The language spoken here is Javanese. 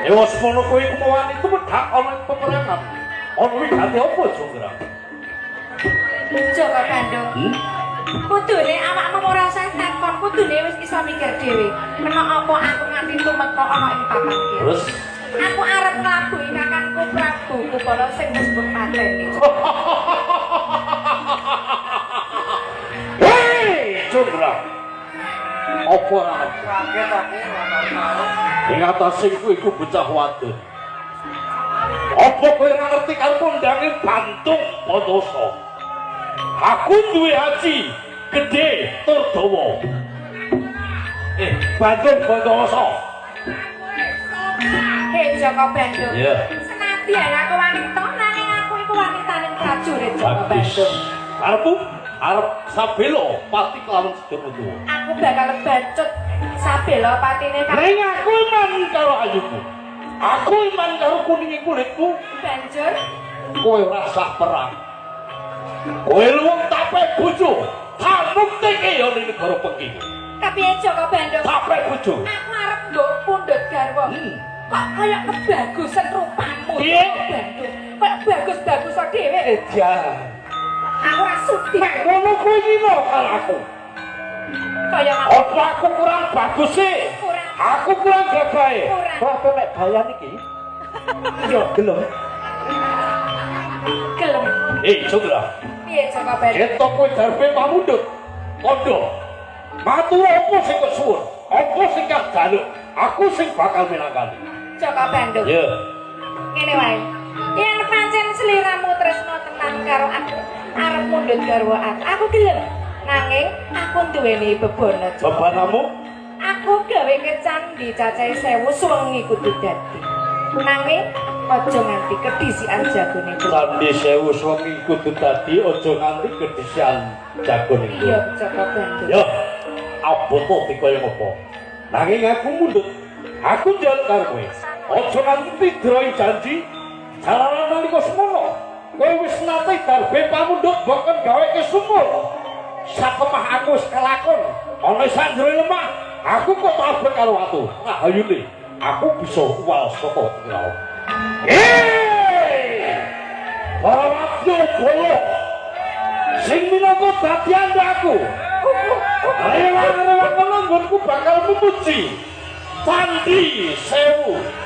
Ya wis ngono kowe kemauan itu medhak ana ing peperangan. Ana wigati apa Jonggrang? Joko Bandung. Kudune awakmu ora usah takon, kudune wis iso mikir dhewe. Kena apa aku nganti tumeka ana ing papan iki. Terus aku arep nglabuhi kakangku Prabu Kupala sing wis mbok pateni. Hei, Jonggrang. Apa ora kaget aku ing atase iku bocah wadon. Apa kowe ora ngerti karo kondange Bantung Pondoso? Aku duwe haji gede tur dawa. Bantung Pondoso. Hei Joko Bandung. Iya. Senadyan aku wanita nanging aku iku wanitaning prajurit Joko Bandung. Karepmu arep sabelo pati kelawan sedaya tuwa. Aku bakal bacut sabela patine Ning aku iman karo ayuku. Aku iman karo kuning kulitku. banjur Kowe ora sah perang. Kowe luwung tapek bojo. Tak buktike ya ning negara pengki. kepiye Joko Bandung? Tapek bojo. Aku arep nduk pundhut garwa. Kok kaya kebagusan rupamu Piye? Joko Bandung. Kok bagus-bagus dhewe. Ejan. Aku ora sudi. Nek ngono kowe ngino karo aku. Kaya Apa aku kurang bagus sih? kurang Aku kurang gagahe. Kurang. Kok kowe nek bayan iki? Yo gelem. gelem. Jonggrang. Piye Joko Bandung? Ketok kowe darbe pamundhut. Kondo. Matur apa sing kok suwun? Apa sing kang jaluk? Aku sing bakal minangkani. Joko Bandung. Ya. Ngene wae. Yen pancen sliramu tresno tenan karo aku, arep mundhut garwa aku gelem. Nanging aku duweni bebono. Joko. Bebanamu? Aku gawe kecandhi cacahe 1000 suwengi kudu dadi. Nanging aja nganti kedisikan jagone. Candi 1000 suwengi kudu dadi aja nganti kedisian jagone. Iya, Joko Bandung. Ya. Aboto dikaya apa? Nanging aku mundhut. Aku njaluk karo kowe. Aja nganti droi janji. Jalaran nalika semono. Kowe wis nate darbe pamundhut boken gawe kesumur. Sakemah aku wis kelakon. Ana sak jero lemah. Aku kok tabek karo watu. Nah, ayune. Aku bisa uwal saka laut. Para watu bolo. Sing minangka dadian aku. Rewang-rewang nggonku bakal memuji Candi 1000